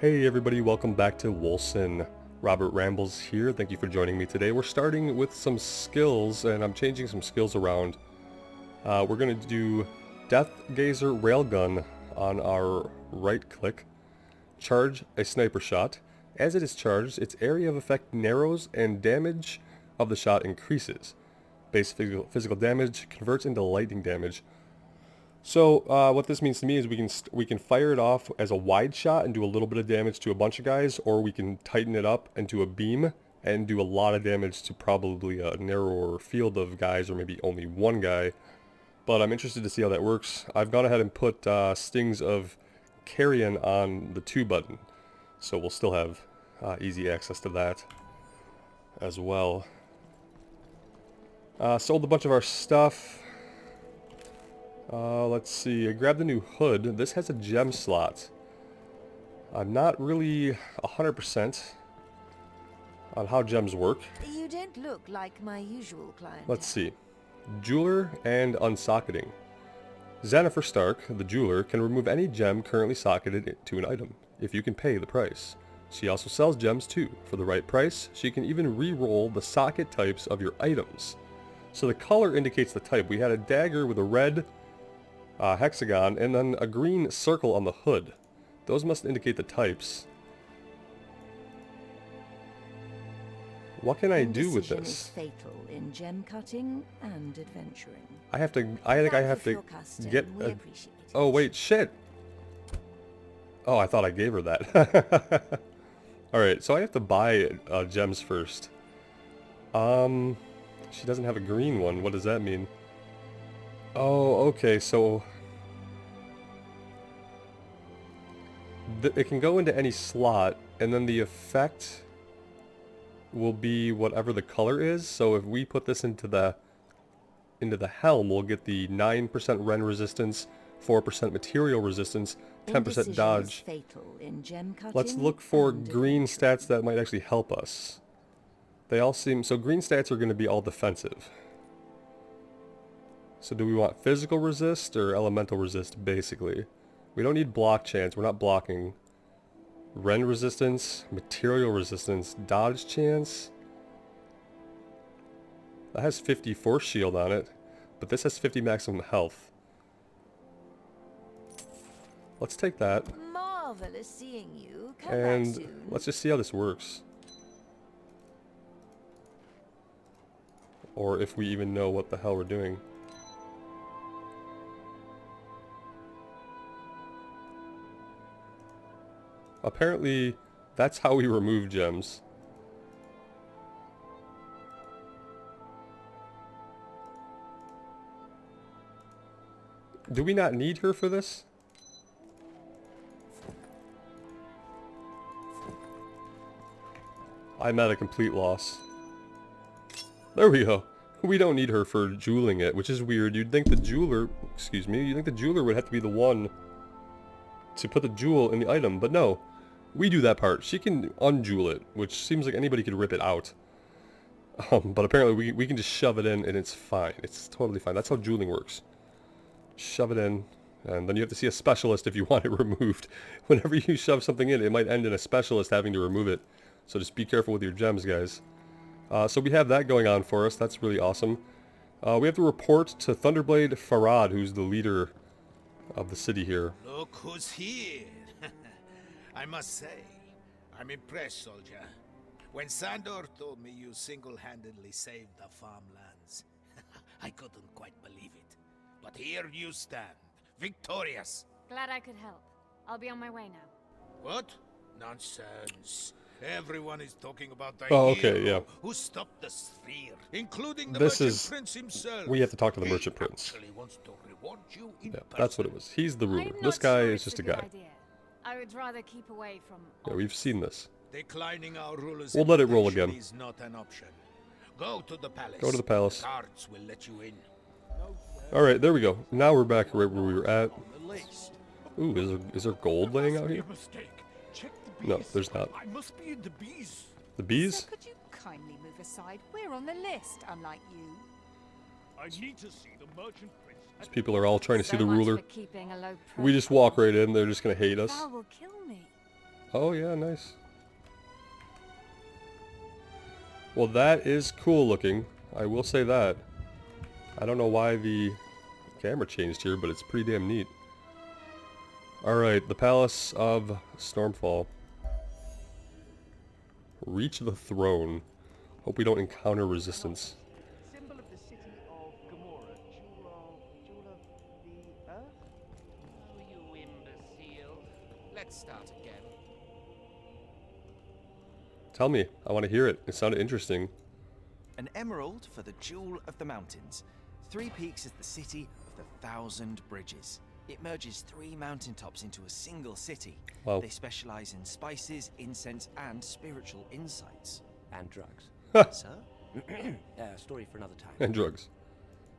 Hey everybody, welcome back to Wolcen. Robert Rambles here. Thank you for joining me today. We're starting with some skills, and I'm changing some skills around. We're going to do Death Gazer Railgun on our right click. Charge a sniper shot. As it is charged, its area of effect narrows and damage of the shot increases. Base physical damage converts into lightning damage. So what this means to me is we can fire it off as a wide shot and do a little bit of damage to a bunch of guys, or we can tighten it up and do a beam and do a lot of damage to probably a narrower field of guys, or maybe only one guy. But I'm interested to see how that works. I've gone ahead and put stings of carrion on the 2 button, so we'll still have easy access to that as well. Sold a bunch of our stuff. Let's see, I grabbed the new hood. This has a gem slot. I'm not really 100% on how gems work. You don't look like my usual client. Let's see. Jeweler and unsocketing. Xenifer Stark, the jeweler, can remove any gem currently socketed to an item, if you can pay the price. She also sells gems too. For the right price, she can even re-roll the socket types of your items. So the color indicates the type. We had a dagger with a red hexagon and then a green circle on the hood. Those must indicate the types. What can I do with this? Is fatal in gem cutting and adventuring. I think I have to get a... Oh wait, shit! Oh, I thought I gave her that. Alright, so I have to buy gems first. She doesn't have a green one. What does that mean? Oh, okay, so... it can go into any slot, and then the effect will be whatever the color is. So if we put this into the helm, we'll get the 9% rend resistance, 4% material resistance, 10% dodge. Let's look for green stats that might actually help us. They all seem... so green stats are going to be all defensive. So do we want physical resist or elemental resist, basically? We don't need block chance, we're not blocking. Rend resistance, material resistance, dodge chance. That has 50 force shield on it, but this has 50 maximum health. Let's take that. Marvelous seeing you. Come and back soon. Let's just see how this works. Or if we even know what the hell we're doing. Apparently, that's how we remove gems. Do we not need her for this? I'm at a complete loss. There we go. We don't need her for jeweling it, which is weird. You'd think the jeweler, excuse me, you'd think the jeweler would have to be the one to put the jewel in the item, but no. We do that part. She can unjewel it, which seems like anybody could rip it out. But apparently we can just shove it in and it's fine. It's totally fine. That's how jeweling works. Shove it in, and then you have to see a specialist if you want it removed. Whenever you shove something in, it might end in a specialist having to remove it. So just be careful with your gems, guys. So we have that going on for us. That's really awesome. We have to report to Thunderblade Farad, who's the leader of the city here. Look who's here. I must say, I'm impressed, soldier. When Sandor told me you single-handedly saved the farmlands, I couldn't quite believe it. But here you stand, victorious. Glad I could help. I'll be on my way now. What? Nonsense. Everyone is talking about the yeah. who stopped the sphere, including the This merchant prince himself. We have to talk to the merchant prince. Actually wants to reward you in Yeah, that's what it was. He's the ruler. I'm This not guy sure is it's just a good guy. idea. I would rather keep away from... Yeah, we've seen this. Declining our ruler's We'll let it roll invitation again. is not an option. Go to the palace. Go to the palace. Guards will let you in. Alright, there we go. Now we're back right where we were at. Ooh, is there gold laying out here? No, there's not. I must be in the bees. The bees? Sir, could you kindly move aside? We're on the list, unlike you. I need to see the merchant prince. These people are all trying to see the So much ruler. for keeping a low We just walk right in, they're just gonna hate us. Val will kill me. Oh yeah, nice. Well, that is cool looking. I will say that. I don't know why the camera changed here, but it's pretty damn neat. Alright, the Palace of Stormfall. Reach the throne. Hope we don't encounter resistance. Symbol of the city of Gomorrah, jewel of the earth? Oh, you imbecile. Let's start again. Tell me, I want to hear it. It sounded interesting. An emerald for the jewel of the mountains. 3 Peaks is the city of the 1,000 bridges. It merges 3 mountaintops into a single city. Wow. They specialize in spices, incense, and spiritual insights. And drugs. Sir? Story for another time. And drugs.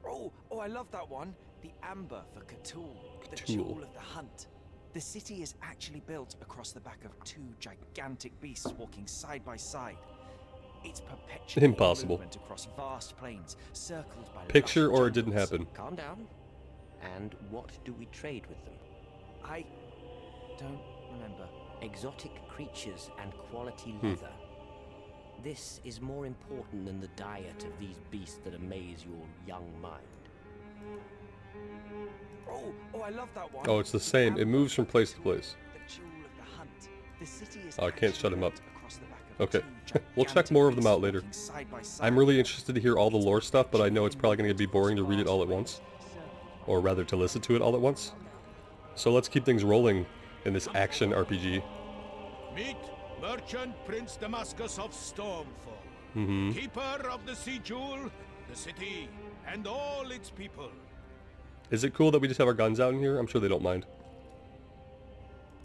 Oh, I love that one. The amber for Cthulhu, the Cthulhu. jewel of the hunt. The city is actually built across the back of 2 gigantic beasts walking side by side. It's perpetual Impossible. movement across vast plains, circled by Picture lush or it didn't jungles. happen. Calm down. And what do we trade with them? I don't remember. Exotic creatures and quality leather. This is more important than the diet of these beasts that amaze your young mind. Oh, I love that one. Oh, it's the same. It moves from place to place. The jewel of the hunt. The city is Oh, I can't shut him up. actually built across the back of Okay. 2 We'll check gigantic more of them beasts out later. walking side by side. I'm really interested to hear all the lore stuff, but I know it's probably going to be boring to read it all at once. Or rather, to listen to it all at once. So let's keep things rolling in this action RPG. Meet Merchant Prince Damascus of Stormfall, keeper of the sea jewel, the city, and all its people. Is it cool that we just have our guns out in here? I'm sure they don't mind.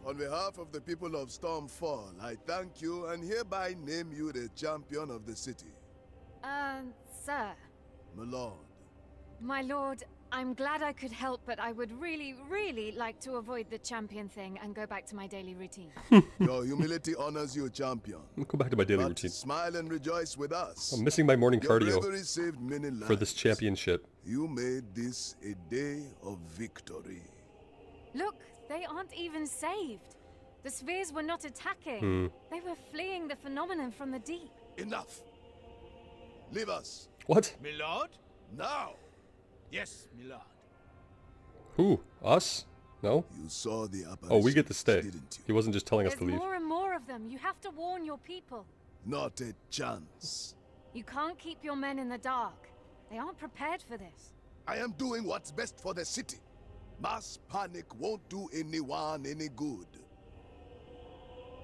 On behalf of the people of Stormfall, I thank you and hereby name you the champion of the city. Sir. My lord. My lord, I'm glad I could help, but I would really, really like to avoid the champion thing and go back to my daily routine. Your humility honors you, champion. I'll go back to my daily But routine. smile and rejoice with us. I'm missing my morning Your cardio bravery saved many lives. for this championship. You made this a day of victory. Look, they aren't even saved. The spheres were not attacking. They were fleeing the phenomenon from the deep. Enough. Leave us. What? Milord? Now. Yes, Milord. Who? Us? No? You saw the apparition, Oh, we get to stay. didn't He you? wasn't just telling us There's to leave. more and more of them. You have to warn your people. Not a chance. You can't keep your men in the dark. They aren't prepared for this. I am doing what's best for the city. Mass panic won't do anyone any good.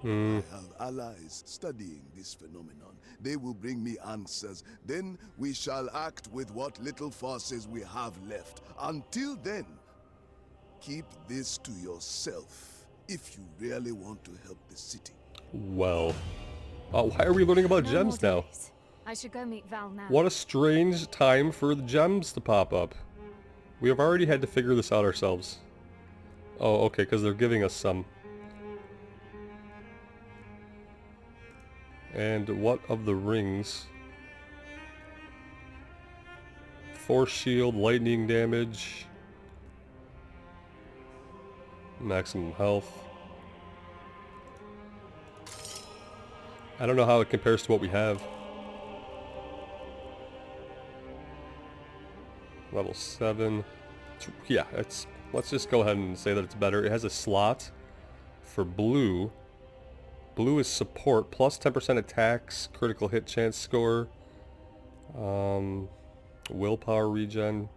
I have allies studying this phenomenon. They will bring me answers. Then we shall act with what little forces we have left. Until then, keep this to yourself if you really want to help the city. Well. Why are we learning about No gems more now? days. I should go meet Val now. What a strange time for the gems to pop up. We have already had to figure this out ourselves. Oh, okay, because they're giving us some. And what of the rings? Force shield, lightning damage. Maximum health. I don't know how it compares to what we have. Level 7. Yeah, let's just go ahead and say that it's better. It has a slot for blue. Blue is support, plus 10% attacks, critical hit chance score, willpower regen.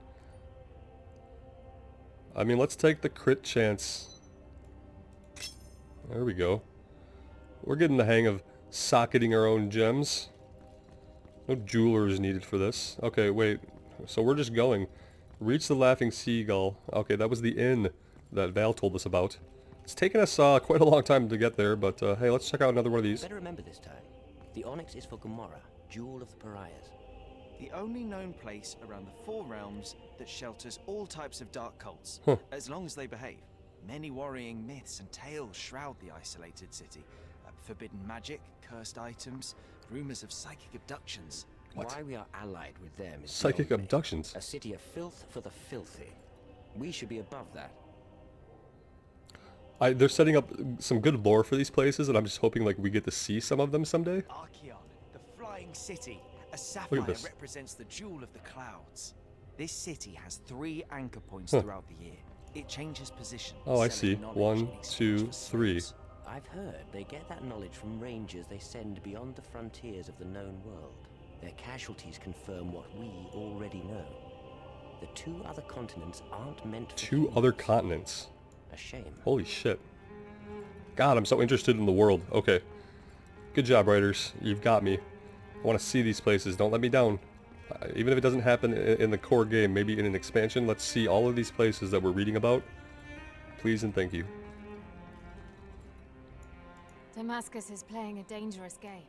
I mean, let's take the crit chance. There we go. We're getting the hang of socketing our own gems. No jewelers needed for this. Okay, wait. So we're just going. Reach the Laughing Seagull. Okay, that was the inn that Val told us about. It's taken us quite a long time to get there, but hey, let's check out another one of these. Better remember this time. The onyx is for Gomorrah, jewel of the pariahs. The only known place around the 4 realms that shelters all types of dark cults, as long as they behave. Many worrying myths and tales shroud the isolated city. Forbidden magic, cursed items, rumors of psychic abductions. What? Why we are allied with them is Psychic beyond me. abductions. A city of filth for the filthy. We should be above that. They're setting up some good lore for these places, and I'm just hoping like we get to see some of them someday. Archeon, the flying city. A Look sapphire at this. represents the jewel of the clouds. This city has 3 anchor points throughout the year. It changes position. Oh, I selling see. knowledge 1, in exchange 2, for 3. souls. I've heard they get that knowledge from rangers they send beyond the frontiers of the known world. Their casualties confirm what we already know. The 2 other continents aren't meant for 2 humans. other continents. A shame. Holy shit. God, I'm so interested in the world. Okay. Good job, writers. You've got me. I want to see these places. Don't let me down. Even if it doesn't happen in the core game, maybe in an expansion, let's see all of these places that we're reading about. Please and thank you. Damascus is playing a dangerous game.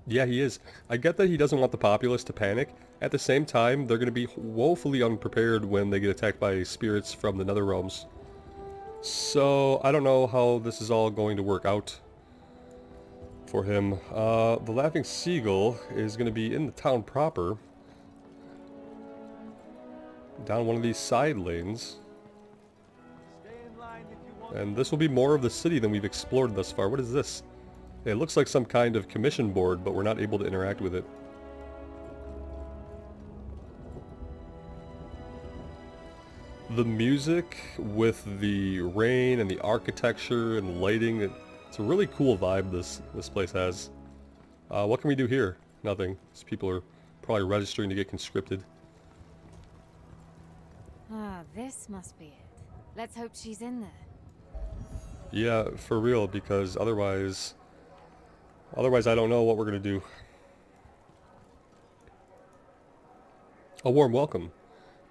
Yeah, he is. I get that he doesn't want the populace to panic. At the same time, they're going to be woefully unprepared when they get attacked by spirits from the nether realms. So, I don't know how this is all going to work out for him. The Laughing Seagull is going to be in the town proper. Down one of these side lanes. And this will be more of the city than we've explored thus far. What is this? It looks like some kind of commission board, but we're not able to interact with it. The music with the rain and the architecture and lighting, it's a really cool vibe this place has. What can we do here? Nothing. These people are probably registering to get conscripted. Ah, this must be it. Let's hope she's in there. Yeah, for real, because otherwise I don't know what we're gonna do. A warm welcome.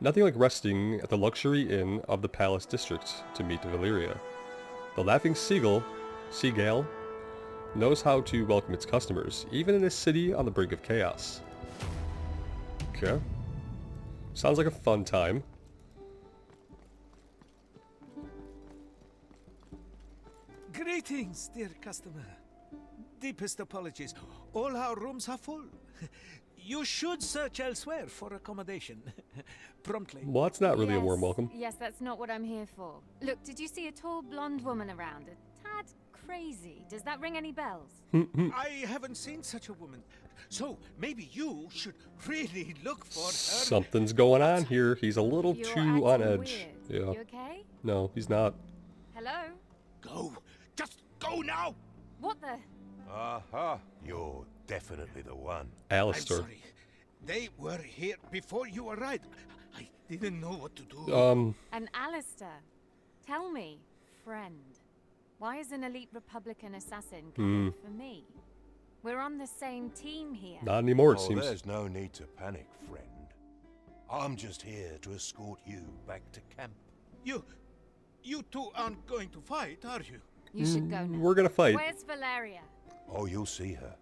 Nothing like resting at the luxury inn of the Palace District to meet Valyria. The Laughing Seagull, knows how to welcome its customers, even in a city on the brink of chaos. Okay. Sounds like a fun time. Greetings, dear customer. Deepest apologies. All our rooms are full. You should search elsewhere for accommodation. Promptly. Well, that's not really a warm welcome. Yes, that's not what I'm here for. Look, did you see a tall blonde woman around? A tad crazy. Does that ring any bells? I haven't seen such a woman. So maybe you should really look for her. Something's going on here. He's a little You're too on acting edge. weird. Yeah. You okay? No, he's not. Hello? Go. Just go now. What the? Aha, you're definitely the one. Alistair. I'm sorry. They were here before you arrived. I didn't know what to do. And Alistair, tell me, friend, why is an elite Republican assassin coming for me? We're on the same team here. Not anymore, it Oh, seems. there's no need to panic, friend. I'm just here to escort you back to camp. You two aren't going to fight, are you? You should go now. We're gonna fight. Where's Valeria? Oh, you'll see her.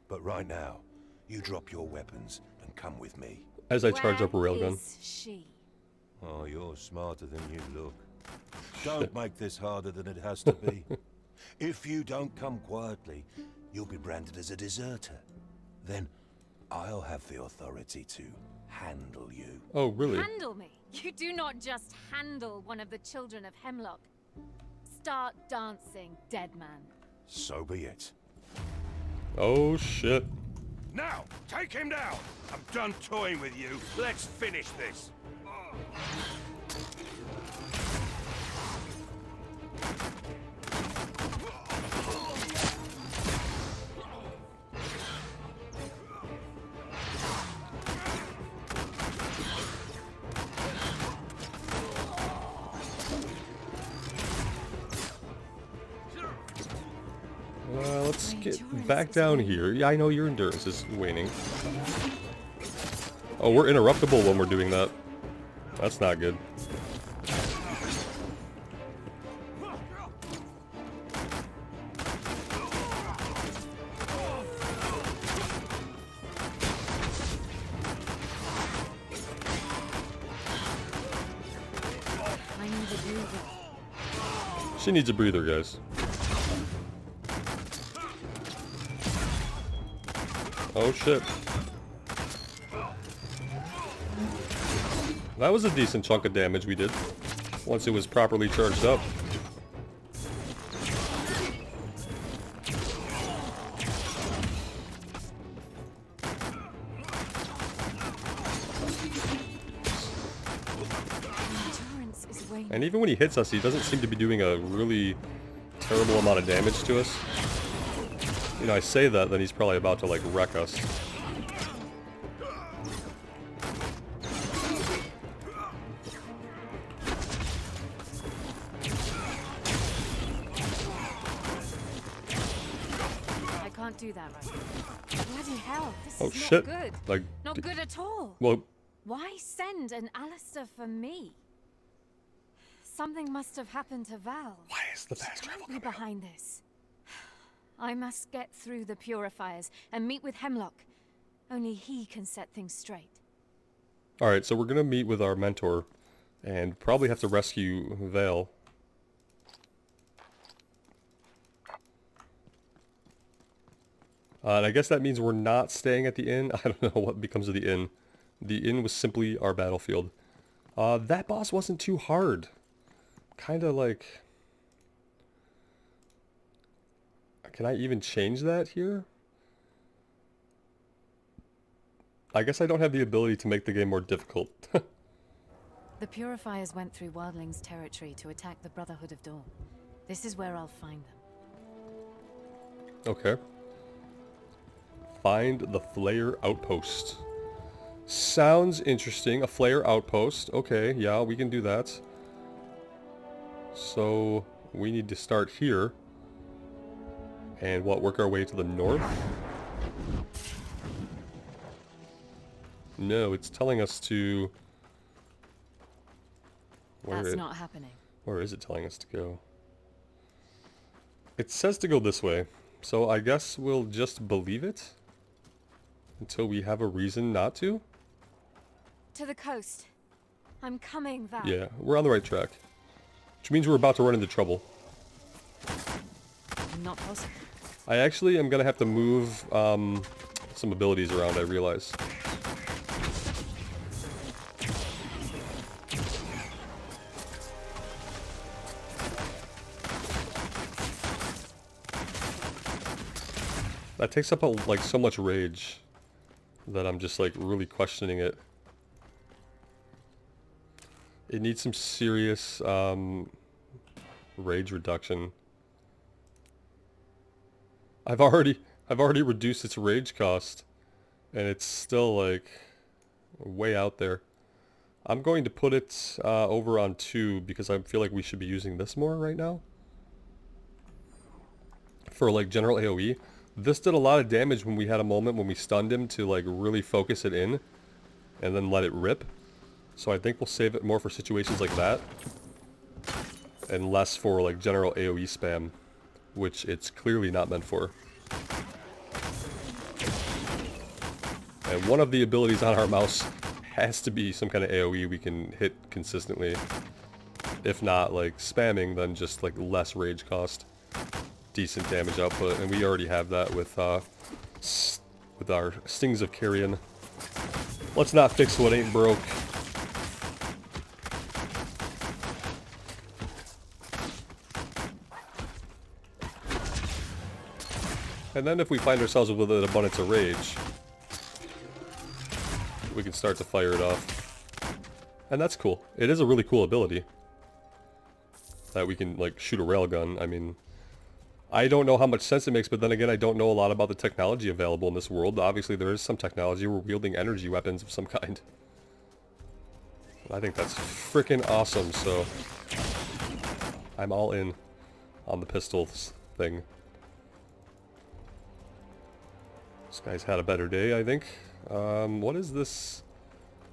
But right now, you drop your weapons and come with me. As I charge up a Where railgun. is she? Oh, you're smarter than you look. Don't make this harder than it has to be. If you don't come quietly, you'll be branded as a deserter. Then I'll have the authority to handle you. Oh, really? Handle me. You do not just handle one of the children of Hemlock. Start dancing, dead man. So be it. Oh, shit. Now, take him down! I'm done toying with you. Let's finish this. Let's get back down here. Yeah, I know your endurance is waning. Oh, we're interruptible when we're doing that. That's not good. I need a breather. She needs a breather, guys. Oh shit. That was a decent chunk of damage we did, once it was properly charged up. And even when he hits us, he doesn't seem to be doing a really terrible amount of damage to us. You know, I say that, then he's probably about to, like, wreck us. I can't do that right now. Bloody hell, this Oh is shit. not good. Like, Not good at all. well, Why send an Alistair for me? Something must have happened to Val. why is the fast travel Be coming up? behind this. I must get through the purifiers and meet with Hemlock. Only he can set things straight. Alright, so we're gonna meet with our mentor and probably have to rescue Vale. And I guess that means we're not staying at the inn. I don't know what becomes of the inn. The inn was simply our battlefield. That boss wasn't too hard. Kinda like... Can I even change that here? I guess I don't have the ability to make the game more difficult. The purifiers went through Wildling's territory to attack the Brotherhood of Dawn. This is where I'll find them. Okay. Find the Flayer Outpost. Sounds interesting. A Flayer Outpost. Okay, yeah, we can do that. So, we need to start here. And what, work our way to the north? No, it's telling us to... That's not happening. Where is it telling us to go? It says to go this way. So I guess we'll just believe it? Until we have a reason not to? To the coast. I'm coming, Val. Yeah, we're on the right track. Which means we're about to run into trouble. Not possible. I actually am going to have to move some abilities around, I realize. That takes up like so much rage that I'm just like really questioning it. It needs some serious rage reduction. I've already reduced its rage cost, and it's still like way out there. I'm going to put it over on 2 because I feel like we should be using this more right now. For like general AoE. This did a lot of damage when we had a moment when we stunned him to like really focus it in and then let it rip. So I think we'll save it more for situations like that and less for like general AoE spam, which it's clearly not meant for. And one of the abilities on our mouse has to be some kind of AoE we can hit consistently. If not like spamming, then just like less rage cost. Decent damage output, and we already have that with our Stings of Carrion. Let's not fix what ain't broke. And then if we find ourselves with an abundance of rage, we can start to fire it off. And that's cool. It is a really cool ability. That we can like shoot a railgun. I mean, I don't know how much sense it makes, but then again, I don't know a lot about the technology available in this world. Obviously, there is some technology. We're wielding energy weapons of some kind. I think that's freaking awesome, so I'm all in on the pistols thing. This guy's had a better day, I think. What is this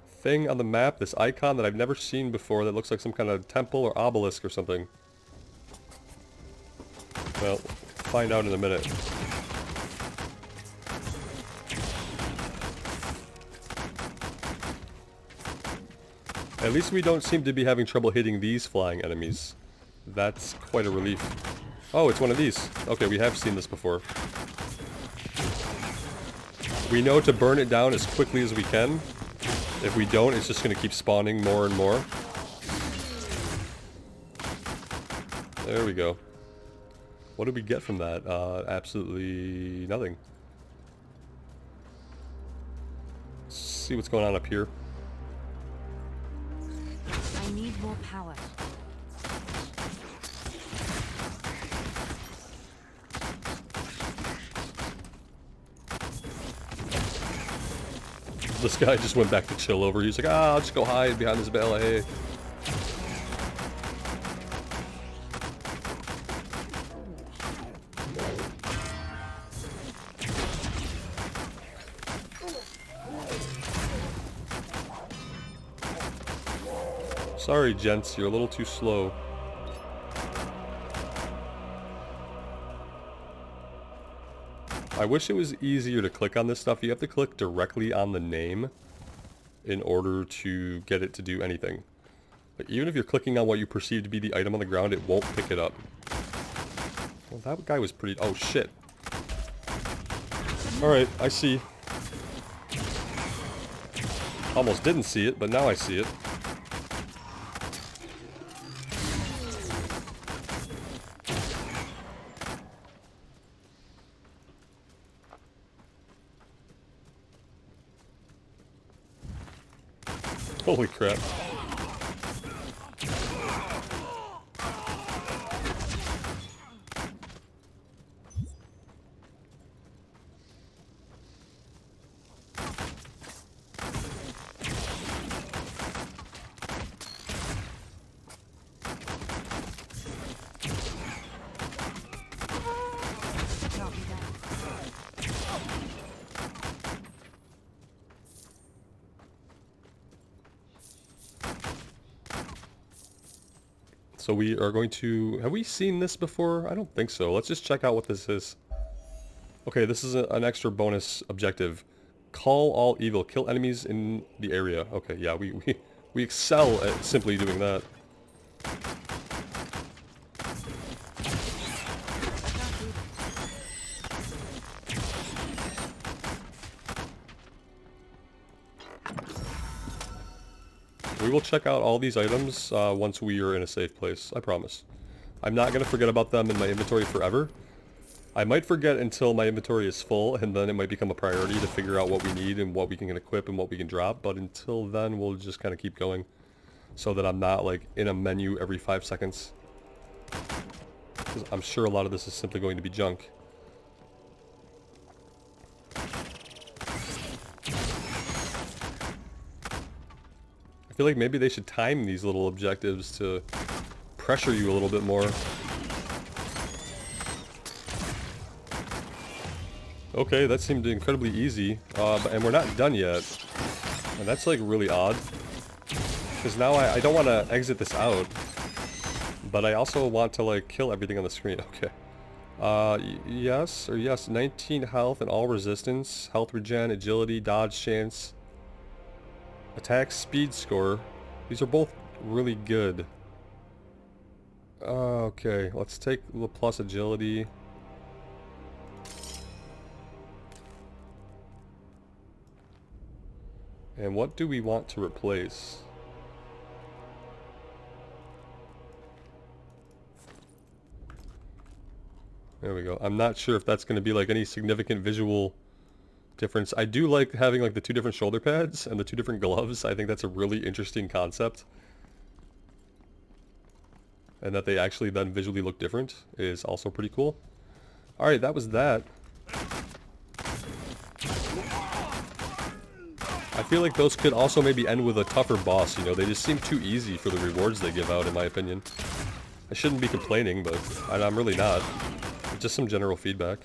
thing on the map, this icon that I've never seen before that looks like some kind of temple or obelisk or something? Well, find out in a minute. At least we don't seem to be having trouble hitting these flying enemies. That's quite a relief. Oh, it's one of these. Okay, we have seen this before. We know to burn it down as quickly as we can. If we don't, it's just going to keep spawning more and more. There we go. What did we get from that? Absolutely nothing. Let's see what's going on up here. I need more power. This guy just went back to chill over. He's like, ah, I'll just go hide behind this bale of hay. Sorry, gents, you're a little too slow. I wish it was easier to click on this stuff. You have to click directly on the name in order to get it to do anything. Like, even if you're clicking on what you perceive to be the item on the ground, it won't pick it up. Well, that guy was pretty... Oh, shit. Alright, I see. Almost didn't see it, but now I see it. Holy crap. So we are going to... Have we seen this before? I don't think so. Let's just check out what this is. Okay, this is an extra bonus objective. Call all evil. Kill enemies in the area. Okay, yeah, we excel at simply doing that. We will check out all these items once we are in a safe place, I promise. I'm not going to forget about them in my inventory forever. I might forget until my inventory is full, and then it might become a priority to figure out what we need and what we can equip and what we can drop, but until then we'll just kind of keep going so that I'm not like in a menu every 5 seconds. 'Cause I'm sure a lot of this is simply going to be junk. I feel like maybe they should time these little objectives to pressure you a little bit more. Okay, that seemed incredibly easy, and we're not done yet. And that's like really odd. Because now I don't want to exit this out, but I also want to like kill everything on the screen. Okay. Yes, 19 health and all resistance, health regen, agility, dodge chance, attack speed score. These are both really good. Okay, let's take the plus agility. And what do we want to replace? There we go. I'm not sure if that's going to be like any significant visual difference. I do like having like the 2 different shoulder pads and the 2 different gloves. I think that's a really interesting concept. And that they actually then visually look different is also pretty cool. Alright, that was that. I feel like those could also maybe end with a tougher boss, you know. They just seem too easy for the rewards they give out, in my opinion. I shouldn't be complaining, but I'm really not. It's just some general feedback.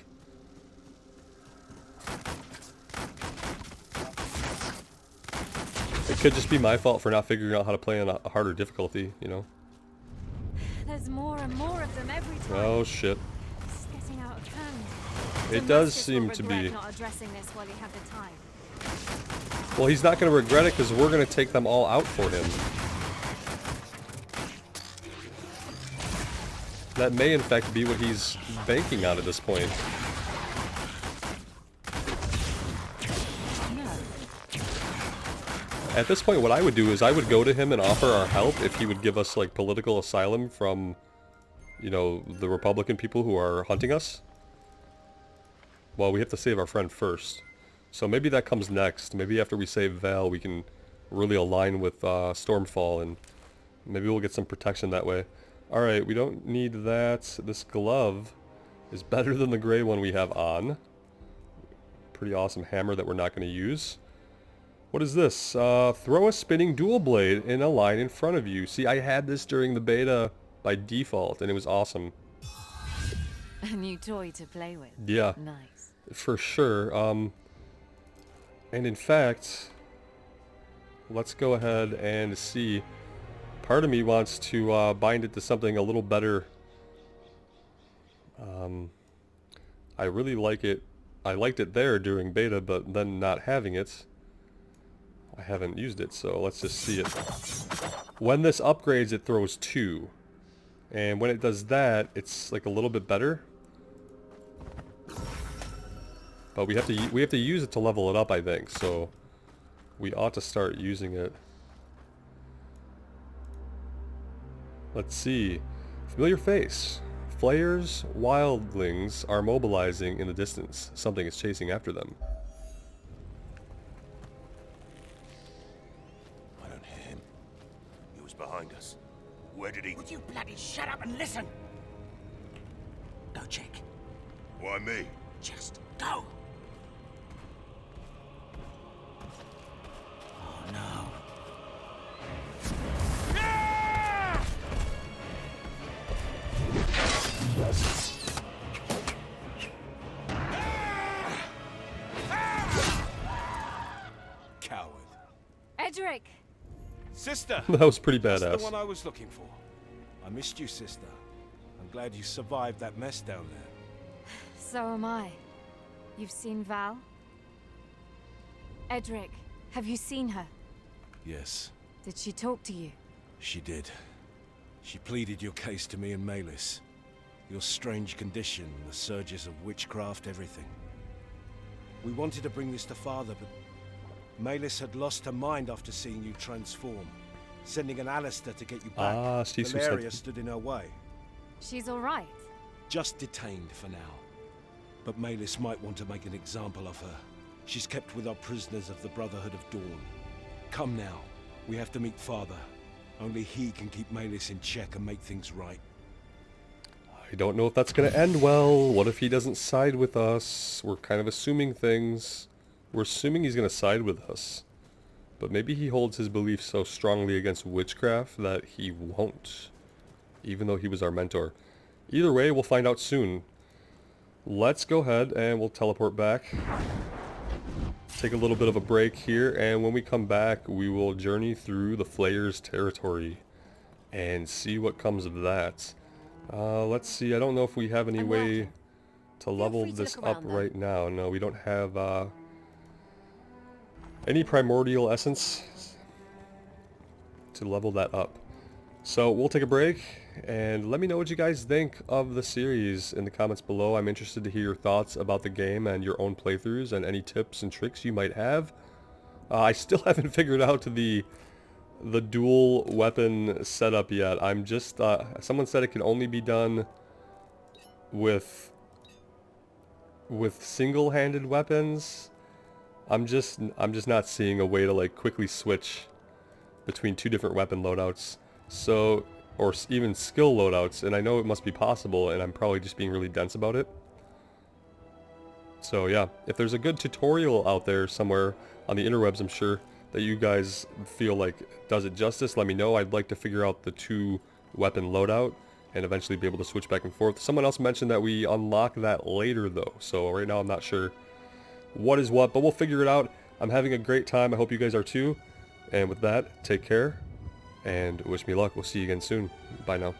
It could just be my fault for not figuring out how to play on a harder difficulty, you know. There's more and more of them every time. Oh shit. It's getting out of hand. It does seem to be. Not addressing this while you have the time. Well, he's not going to regret it because we're going to take them all out for him. That may in fact be what he's banking on at this point. At this point, what I would do is I would go to him and offer our help if he would give us, like, political asylum from, you know, the Republican people who are hunting us. Well, we have to save our friend first. So maybe that comes next. Maybe after we save Val, we can really align with Stormfall, and maybe we'll get some protection that way. Alright, we don't need that. This glove is better than the gray one we have on. Pretty awesome hammer that we're not going to use. What is this? Throw a spinning dual blade in a line in front of you. See, I had this during the beta by default, and it was awesome. A new toy to play with. Yeah. Nice. For sure. And in fact, let's go ahead and see. Part of me wants to bind it to something a little better. I really like it. I liked it there during beta, but then not having it, I haven't used it, so let's just see it. When this upgrades, it throws 2. And when it does that, it's like a little bit better. But we have to use it to level it up, I think, so we ought to start using it. Let's see. Familiar face. Flayers, wildlings are mobilizing in the distance. Something is chasing after them. I don't hear him. He was behind us. Where did he... Would you bloody shut up and listen? Go check. Why me? Just go. Oh no. Coward. Edric! Sister! That was pretty That's the badass. one I was looking for. I missed you, sister. I'm glad you survived that mess down there. So am I. You've seen Val? Edric, have you seen her? Yes, Did she talk to you? she did. She pleaded your case to me and Malis. Your strange condition, the surges of witchcraft, everything. We wanted to bring this to Father, but Malis had lost her mind after seeing you transform, sending an Alistair to get you back. Ah, she's who said Valeria that. stood in her way. She's alright. Just detained for now. But Malis might want to make an example of her. She's kept with our prisoners of the Brotherhood of Dawn. Come now. We have to meet Father. Only he can keep Malis in check and make things right. I don't know if that's going to end well. What if he doesn't side with us? We're kind of assuming things. We're assuming he's going to side with us. But maybe he holds his beliefs so strongly against witchcraft that he won't. Even though he was our mentor. Either way, we'll find out soon. Let's go ahead and we'll teleport back. Take a little bit of a break here, and when we come back, we will journey through the Flayer's territory and see what comes of that. Let's see, I don't know if we have any way to level this up right now. No, we don't have any primordial essence to level that up. So we'll take a break, and let me know what you guys think of the series in the comments below. I'm interested to hear your thoughts about the game and your own playthroughs and any tips and tricks you might have. I still haven't figured out the dual weapon setup yet. I'm just someone said it can only be done with single-handed weapons. I'm just not seeing a way to like quickly switch between two different weapon loadouts. So, or even skill loadouts, and I know it must be possible, and I'm probably just being really dense about it. So yeah, if there's a good tutorial out there somewhere on the interwebs, I'm sure that you guys feel like does it justice, let me know. I'd like to figure out the two weapon loadout and eventually be able to switch back and forth. Someone else mentioned that we unlock that later though, so right now I'm not sure what is what, but we'll figure it out. I'm having a great time. I hope you guys are too. And with that, take care and wish me luck. We'll see you again soon. Bye now.